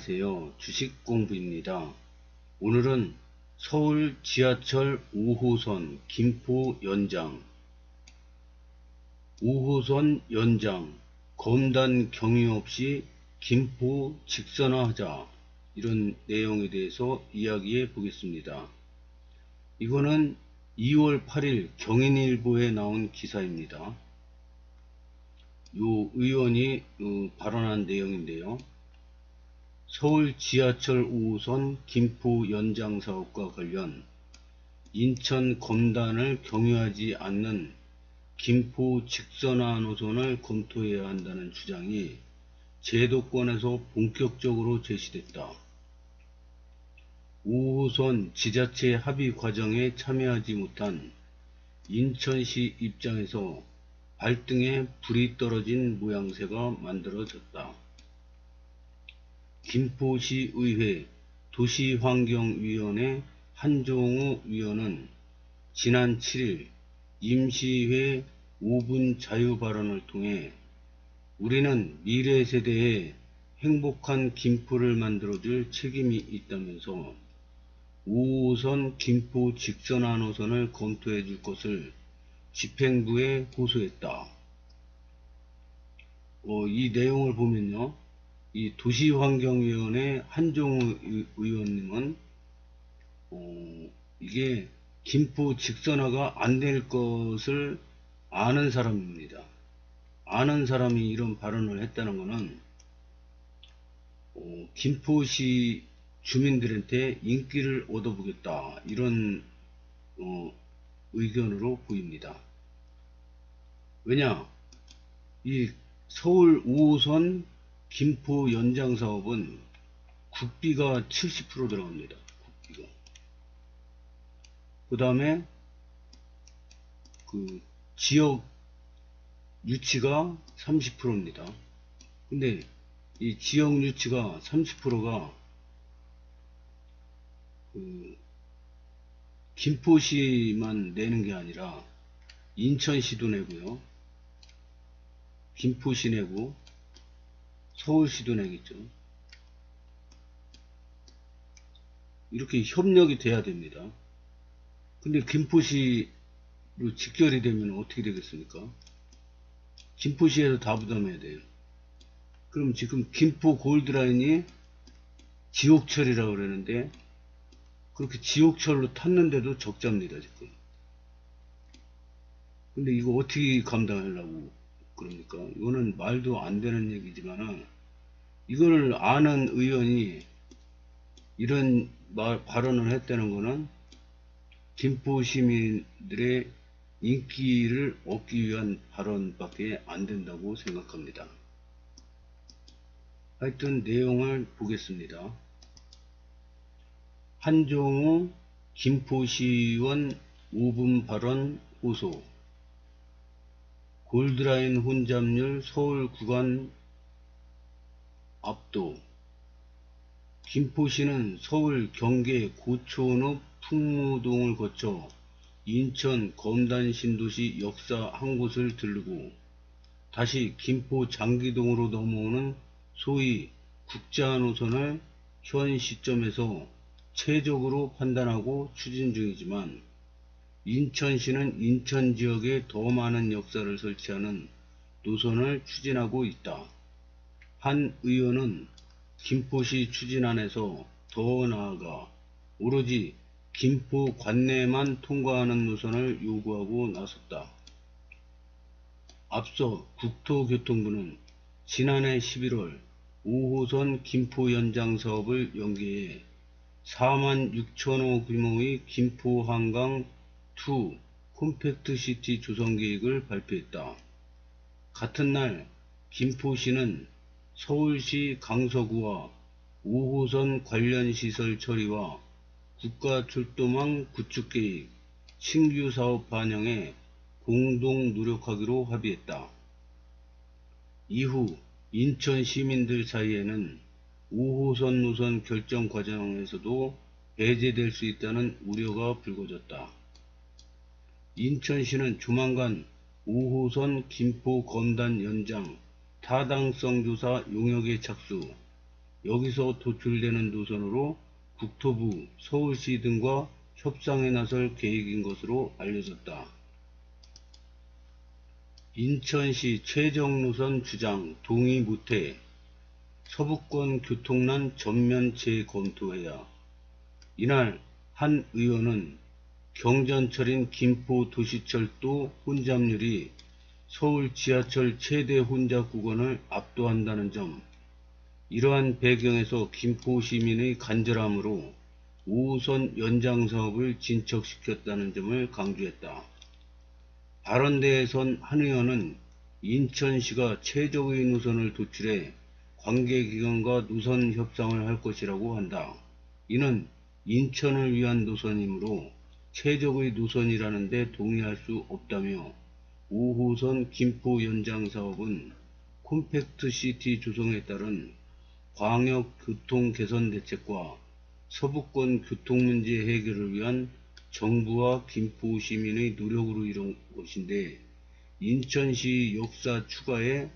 안녕하세요. 주식공부입니다. 오늘은 서울 지하철 5호선 김포 연장, 5호선 연장, 검단 경유 없이 김포 직선화하자, 이런 내용에 대해서 이야기해 보겠습니다. 이거는 2월 8일 경인일보에 나온 기사입니다. 요 의원이 발언한 내용인데요. 서울 지하철 5호선 김포 연장 사업과 관련 인천 검단을 경유하지 않는 김포 직선화 노선을 검토해야 한다는 주장이 제도권에서 본격적으로 제시됐다. 5호선 지자체 합의 과정에 참여하지 못한 인천시 입장에서 발등에 불이 떨어진 모양새가 만들어졌다. 김포시의회 도시환경위원회 한종우 위원은 지난 7일 임시회 5분 자유발언을 통해 우리는 미래 세대에 행복한 김포를 만들어줄 책임이 있다면서 5호선 김포 직선화 노선을 검토해 줄 것을 집행부에 고소했다. 이 내용을 보면요. 이 도시환경위원회 한종우 의원님은 이게 김포 직선화가 안 될 것을 아는 사람입니다. 아는 사람이 이런 발언을 했다는 것은 김포시 주민들한테 인기를 얻어보겠다, 이런 의견으로 보입니다. 왜냐, 이 서울 5호선 김포 연장 사업은 국비가 70% 들어갑니다. 국비가. 그 다음에 그 지역 유치가 30%입니다. 근데 이 지역 유치가 30%가 그 김포시만 내는 게 아니라 인천시도 내고요, 김포시 내고 서울시도 내겠죠. 이렇게 협력이 돼야 됩니다. 근데 김포시로 직결이 되면 어떻게 되겠습니까? 김포시에서 다 부담해야 돼요. 그럼 지금 김포 골드라인이 지옥철이라고 그러는데, 그렇게 지옥철로 탔는데도 적자입니다, 지금. 근데 이거 어떻게 감당하려고 그럽니까? 이거는 말도 안 되는 얘기지만은, 이걸 아는 의원이 이런 발언을 했다는 것은 김포 시민들의 인기를 얻기 위한 발언밖에 안 된다고 생각합니다. 하여튼 내용을 보겠습니다. 한종우 김포시의원 5분 발언 호소. 골드라인 혼잡률 서울 구간 압도. 김포시는 서울 경계 고촌읍 풍무동을 거쳐 인천 검단 신도시 역사 한 곳을 들르고 다시 김포 장기동으로 넘어오는 소위 국자 노선을 현 시점에서 최적으로 판단하고 추진 중이지만, 인천시는 인천 지역에 더 많은 역사를 설치하는 노선을 추진하고 있다. 한 의원은 김포시 추진안에서 더 나아가 오로지 김포 관내만 통과하는 노선을 요구하고 나섰다. 앞서 국토교통부는 지난해 11월 5호선 김포 연장 사업을 연계해 46,000호 규모의 김포 한강 2 콤팩트시티 조성 계획을 발표했다. 같은 날 김포시는 서울시 강서구와 5호선 관련 시설 처리와 국가철도망 구축 계획, 신규 사업 반영에 공동 노력하기로 합의했다. 이후 인천 시민들 사이에는 5호선 노선 결정 과정에서도 배제될 수 있다는 우려가 불거졌다. 인천시는 조만간 5호선 김포 검단 연장 타당성 조사 용역에 착수, 여기서 도출되는 노선으로 국토부, 서울시 등과 협상에 나설 계획인 것으로 알려졌다. 인천시 최정노선 주장 동의 못해. 서부권 교통난 전면 재검토해야. 이날 한 의원은 경전철인 김포도시철도 혼잡률이 서울 지하철 최대 혼잡 구간을 압도한다는 점, 이러한 배경에서 김포 시민의 간절함으로 5호선 연장 사업을 진척시켰다는 점을 강조했다. 발언대에 선 한 의원은 인천시가 최적의 노선을 도출해 관계기관과 노선 협상을 할 것이라고 한다. 이는 인천을 위한 노선이므로 최적의 노선이라는 데 동의할 수 없다며 5호선 김포 연장 사업은 콤팩트 시티 조성에 따른 광역 교통 개선 대책과 서부권 교통 문제 해결을 위한 정부와 김포 시민의 노력으로 이룬 것인데, 인천시 역사 추가에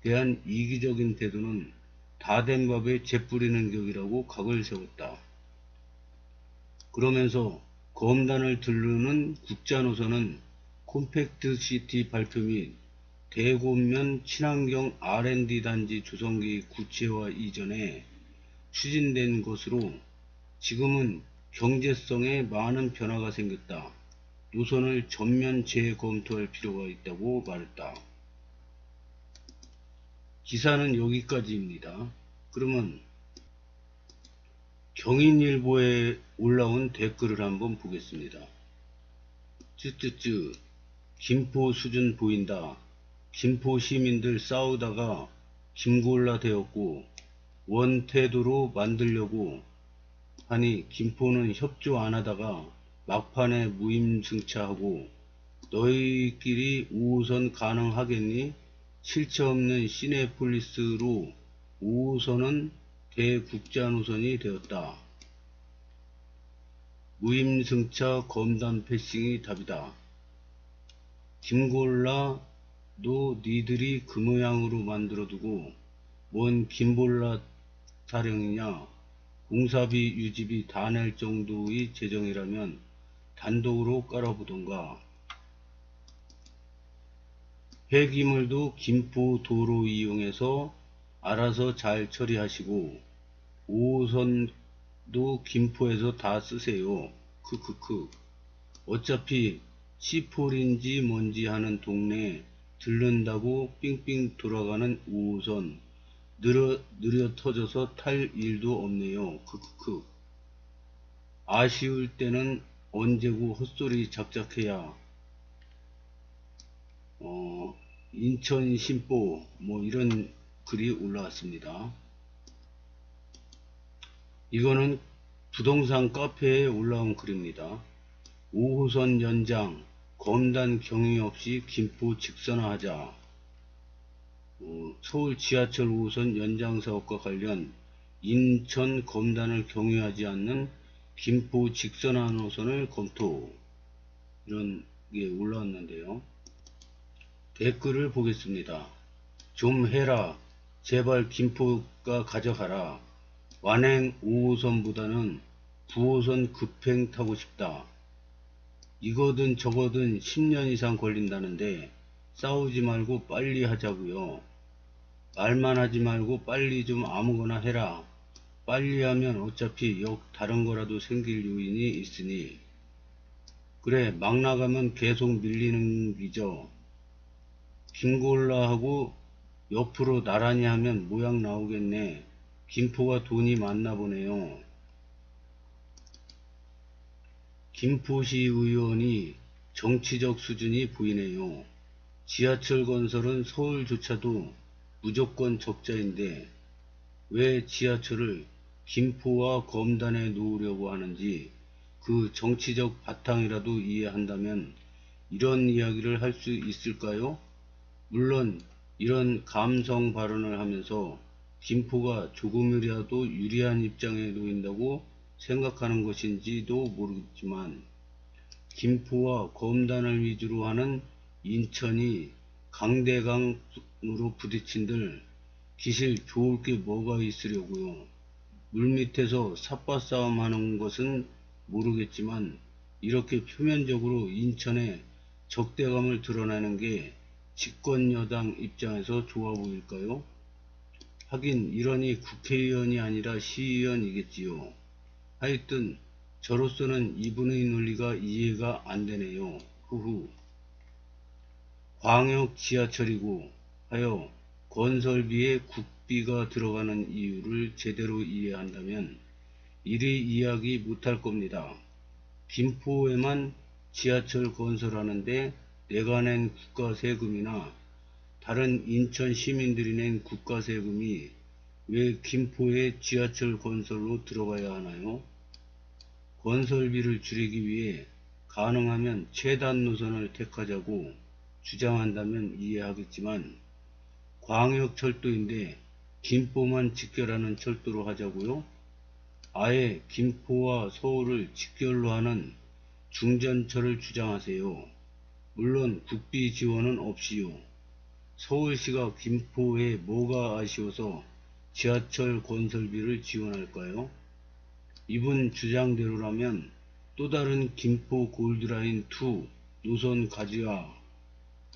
대한 이기적인 태도는 다 된 밥에 재 뿌리는 격이라고 각을 세웠다. 그러면서 검단을 들르는 국자노선은 콤팩트 시티 발표 및 대곡면 친환경 R&D 단지 조성계획 구체화 이전에 추진된 것으로 지금은 경제성에 많은 변화가 생겼다. 노선을 전면 재검토할 필요가 있다고 말했다. 기사는 여기까지입니다. 그러면 경인일보에 올라온 댓글을 한번 보겠습니다. 쯔쯔쯔 김포 수준 보인다. 김포 시민들 싸우다가 김골라 되었고 원태도로 만들려고 하니 김포는 협조 안하다가 막판에 무임승차하고 너희끼리 5호선 가능하겠니? 실체 없는 시내폴리스로 5호선은 대국자노선이 되었다. 무임승차 검단 패싱이 답이다. 김골라 너 니들이 그 모양으로 만들어두고 뭔 김볼라 타령이냐. 공사비 유지비 다 낼 정도의 재정이라면 단독으로 깔아보던가. 폐기물도 김포 도로 이용해서 알아서 잘 처리하시고 5호선도 김포에서 다 쓰세요. 크크크. 어차피 C4인지 뭔지 하는 동네에 들른다고 삥삥 돌아가는 5호선 느려 터져서 탈 일도 없네요. 크크크. 아쉬울 때는 언제고 헛소리 작작해야 인천 신보 뭐 이런 글이 올라왔습니다. 이거는 부동산 카페에 올라온 글입니다. 5호선 연장 검단 경위 없이 김포 직선화하자. 서울 지하철 5호선 연장 사업과 관련 인천 검단을 경유하지 않는 김포 직선화 노선을 검토. 이런 게 올라왔는데요. 댓글을 보겠습니다. 좀 해라. 제발 김포가 가져가라. 완행 5호선보다는 9호선 급행 타고 싶다. 이거든 저거든 10년 이상 걸린다는데 싸우지 말고 빨리 하자고요. 말만 하지 말고 빨리 좀 아무거나 해라. 빨리 하면 어차피 다른 거라도 생길 요인이 있으니. 그래, 막 나가면 계속 밀리는 기죠. 김골라 하고 옆으로 나란히 하면 모양 나오겠네. 김포가 돈이 많나 보네요. 김포시 의원이 정치적 수준이 보이네요. 지하철 건설은 서울조차도 무조건 적자인데 왜 지하철을 김포와 검단에 놓으려고 하는지 그 정치적 바탕이라도 이해한다면 이런 이야기를 할 수 있을까요? 물론 이런 감성 발언을 하면서 김포가 조금이라도 유리한 입장에 놓인다고 생각하는 것인지도 모르겠지만 김포와 검단을 위주로 하는 인천이 강대강으로 부딪힌들 기실 좋을 게 뭐가 있으려고요. 물밑에서 삿바싸움 하는 것은 모르겠지만 이렇게 표면적으로 인천의 적대감을 드러내는 게 집권여당 입장에서 좋아 보일까요? 하긴 이러니 국회의원이 아니라 시의원이겠지요. 하여튼 저로서는 이분의 논리가 이해가 안 되네요. 후후. 광역 지하철이고 하여 건설비에 국비가 들어가는 이유를 제대로 이해한다면 이리 이야기 못할 겁니다. 김포에만 지하철 건설하는데 내가 낸 국가세금이나 다른 인천 시민들이 낸 국가세금이 왜 김포의 지하철 건설로 들어가야 하나요? 건설비를 줄이기 위해 가능하면 최단 노선을 택하자고 주장한다면 이해하겠지만 광역철도인데 김포만 직결하는 철도로 하자고요? 아예 김포와 서울을 직결로 하는 중전철을 주장하세요. 물론 국비 지원은 없이요. 서울시가 김포에 뭐가 아쉬워서 지하철 건설비를 지원할까요? 이분 주장대로라면 또 다른 김포 골드라인 2 노선 가지야.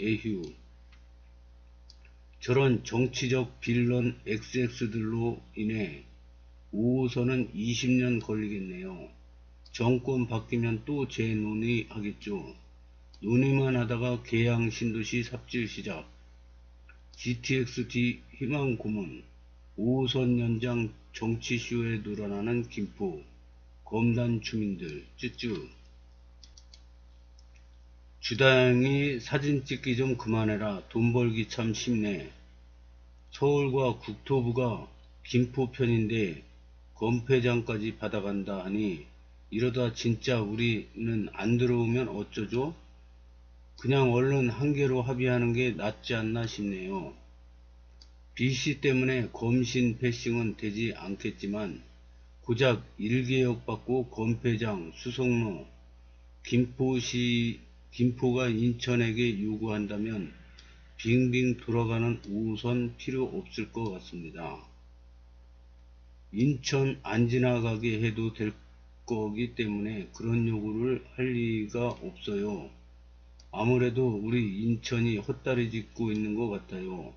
에휴. 저런 정치적 빌런 XX들로 인해 5호선은 20년 걸리겠네요. 정권 바뀌면 또 재논의하겠죠. 논의만 하다가 계양 신도시 삽질 시작. GTX-D 희망 고문. 5호선 연장 정치쇼에 놀아나는 김포. 검단 주민들. 쯔쯔. 주다영이 사진 찍기 좀 그만해라. 돈 벌기 참 쉽네. 서울과 국토부가 김포 편인데 건폐장까지 받아간다 하니 이러다 진짜 우리는 안 들어오면 어쩌죠? 그냥 얼른 한 개로 합의하는 게 낫지 않나 싶네요. BC 때문에 검신 패싱은 되지 않겠지만 고작 1개역 받고 건폐장, 수송로, 김포가 인천에게 요구한다면 빙빙 돌아가는 5호선 필요 없을 것 같습니다. 인천 안 지나가게 해도 될 거기 때문에 그런 요구를 할 리가 없어요. 아무래도 우리 인천이 헛다리 짚고 있는 것 같아요.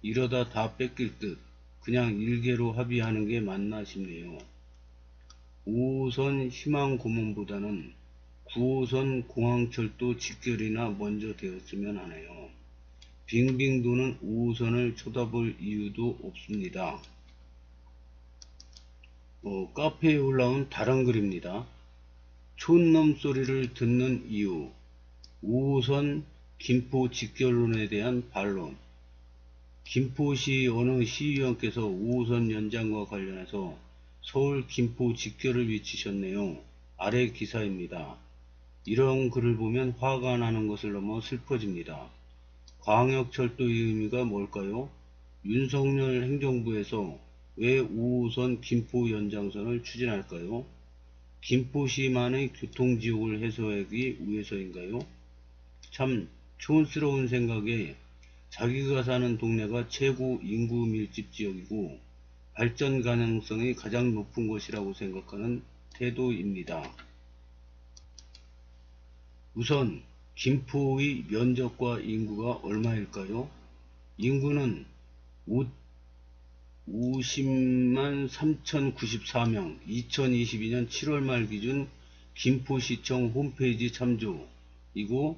이러다 다 뺏길 듯. 그냥 일개로 합의하는 게 맞나 싶네요. 5호선 희망 고문보다는 9호선 공항철도 직결이나 먼저 되었으면 하네요. 빙빙 도는 5호선을 쳐다볼 이유도 없습니다. 카페에 올라온 다른 글입니다. 촌놈 소리를 듣는 이유. 5호선 김포 직결론에 대한 반론. 김포시 어느 시의원께서 5호선 연장과 관련해서 서울 김포 직결을 외치셨네요. 아래 기사입니다. 이런 글을 보면 화가 나는 것을 넘어 슬퍼집니다. 광역철도의 의미가 뭘까요? 윤석열 행정부에서 왜 5호선 김포 연장선을 추진할까요? 김포시만의 교통지옥을 해소하기 위해서인가요? 참 촌스러운 생각에 자기가 사는 동네가 최고 인구 밀집 지역이고 발전 가능성이 가장 높은 것이라고 생각하는 태도입니다. 우선 김포의 면적과 인구가 얼마일까요? 인구는 50만 3094명, 2022년 7월 말 기준 김포시청 홈페이지 참조이고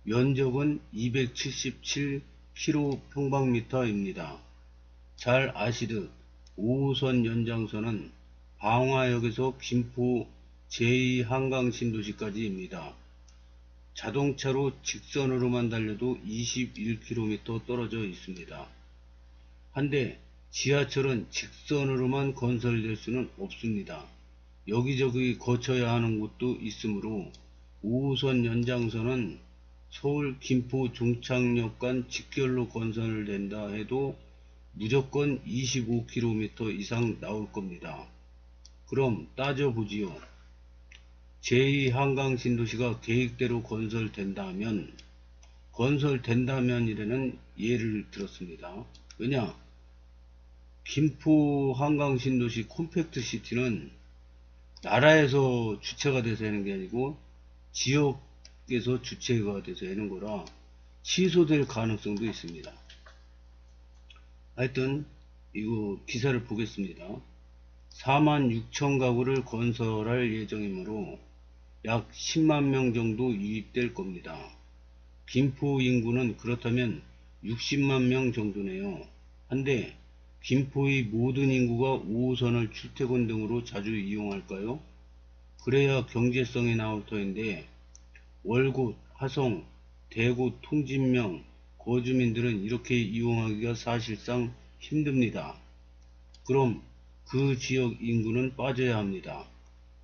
면적은 277km²입니다. 잘 아시듯 5호선 연장선은 방화역에서 김포 제2한강신도시까지입니다. 자동차로 직선으로만 달려도 21km 떨어져 있습니다. 한데 지하철은 직선으로만 건설될 수는 없습니다. 여기저기 거쳐야 하는 곳도 있으므로 5호선 연장선은 서울 김포 종착역 간 직결로 건설된다 해도 무조건 25km 이상 나올 겁니다. 그럼 따져보지요. 제2한강신도시가 계획대로 건설된다면이라는 예를 들었습니다. 왜냐? 김포 한강 신도시 콤팩트 시티는 나라에서 주체가 돼서 하는 게 아니고 지역에서 주체가 돼서 하는 거라 취소될 가능성도 있습니다. 하여튼 이거 기사를 보겠습니다. 46,000 가구를 건설할 예정이므로 약 10만 명 정도 유입될 겁니다. 김포 인구는 그렇다면 60만 명 정도네요. 한데 김포의 모든 인구가 5호선을 출퇴근 등으로 자주 이용할까요? 그래야 경제성이 나올 터인데 월곶, 하성, 대구, 통진명, 거주민들은 이렇게 이용하기가 사실상 힘듭니다. 그럼 그 지역 인구는 빠져야 합니다.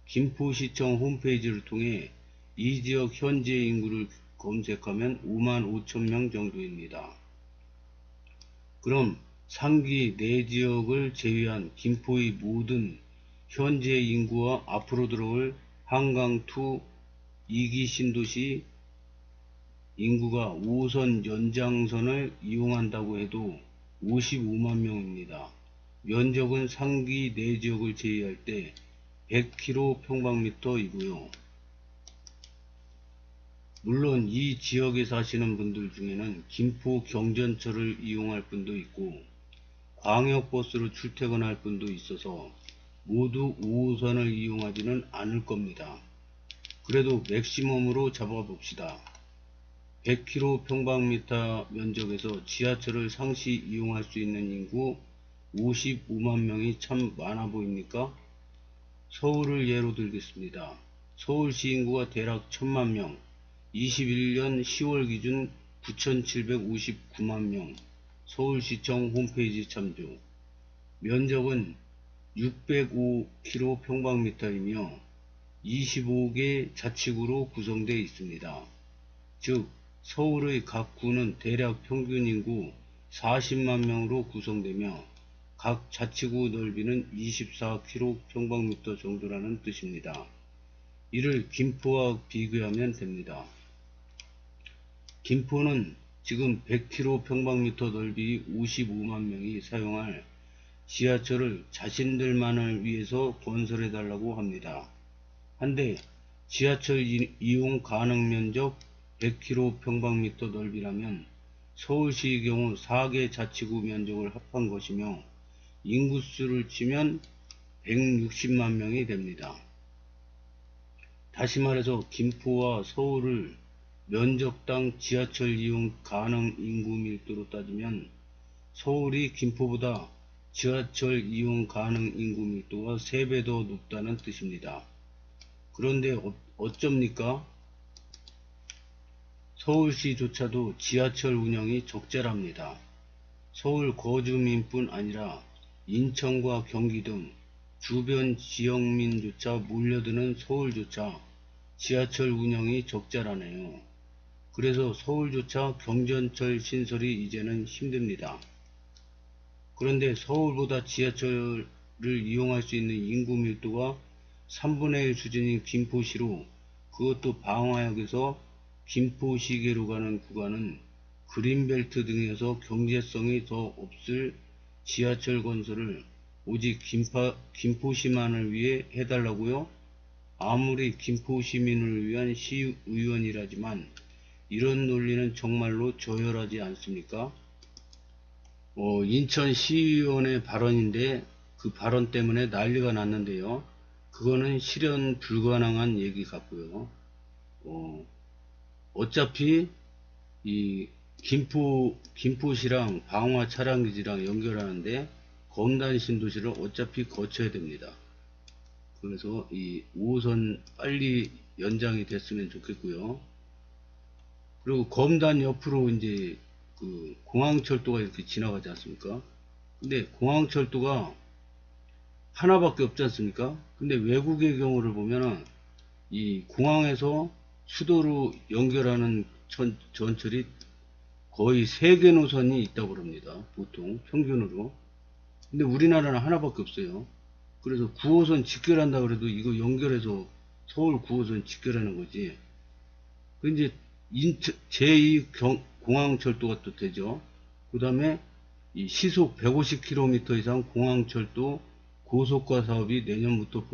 김포시청 홈페이지를 통해 이 지역 현재 인구를 검색하면 5만 5천 명 정도입니다. 그럼 상기 4지역을 제외한 김포의 모든 현재 인구와 앞으로 들어올 한강2 2기 신도시 인구가 5호선 연장선을 이용한다고 해도 55만 명입니다. 면적은 상기 4지역을 제외할 때 100km²이고요. 물론 이 지역에 사시는 분들 중에는 김포 경전철을 이용할 분도 있고 광역버스로 출퇴근할 분도 있어서 모두 5호선을 이용하지는 않을 겁니다. 그래도 맥시멈으로 잡아봅시다. 100km² 면적에서 지하철을 상시 이용할 수 있는 인구 55만 명이 참 많아 보입니까? 서울을 예로 들겠습니다. 서울시 인구가 대략 1000만 명, 21년 10월 기준 9759만 명, 서울시청 홈페이지 참조. 면적은 605km²이며 25개 자치구로 구성되어 있습니다. 즉 서울의 각 구는 대략 평균 인구 40만 명으로 구성되며 각 자치구 넓이는 24km² 정도라는 뜻입니다. 이를 김포와 비교하면 됩니다. 김포는 지금 100km² 넓이 55만 명이 사용할 지하철을 자신들만을 위해서 건설해 달라고 합니다. 한데 지하철 이용 가능 면적 100km² 넓이라면 서울시의 경우 4개 자치구 면적을 합한 것이며 인구수를 치면 160만 명이 됩니다. 다시 말해서 김포와 서울을 면적당 지하철 이용 가능 인구 밀도로 따지면 서울이 김포보다 지하철 이용 가능 인구 밀도가 3배 더 높다는 뜻입니다. 그런데 어쩝니까? 서울시조차도 지하철 운영이 적절합니다. 서울 거주민뿐 아니라 인천과 경기 등 주변 지역민조차 몰려드는 서울조차 지하철 운영이 적절하네요. 그래서 서울조차 경전철 신설이 이제는 힘듭니다. 그런데 서울보다 지하철을 이용할 수 있는 인구 밀도가 3분의 1 수준인 김포시로 그것도 방화역에서 김포시계로 가는 구간은 그린벨트 등에서 경제성이 더 없을 지하철 건설을 오직 김포시만을 위해 해달라고요? 아무리 김포시민을 위한 시의원이라지만 이런 논리는 정말로 저열하지 않습니까? 인천시의원의 발언인데 그 발언 때문에 난리가 났는데요. 그거는 실현 불가능한 얘기 같고요. 어차피 이 김포시랑 방화 차량기지랑 연결하는데 검단 신도시를 어차피 거쳐야 됩니다. 그래서 이 5호선 빨리 연장이 됐으면 좋겠고요. 그리고 검단 옆으로 이제 그 공항철도가 이렇게 지나가지 않습니까? 근데 공항철도가 하나밖에 없지 않습니까? 근데 외국의 경우를 보면은 이 공항에서 수도로 연결하는 전철이 거의 3개 노선이 있다고 그럽니다. 보통 평균으로. 근데 우리나라는 하나밖에 없어요. 그래서 9호선 직결한다 그래도 이거 연결해서 서울 9호선 직결하는 거지. 그 이제 제2 공항철도가 또 되죠. 그 다음에 이 시속 150km 이상 공항철도 고속화 사업이 내년부터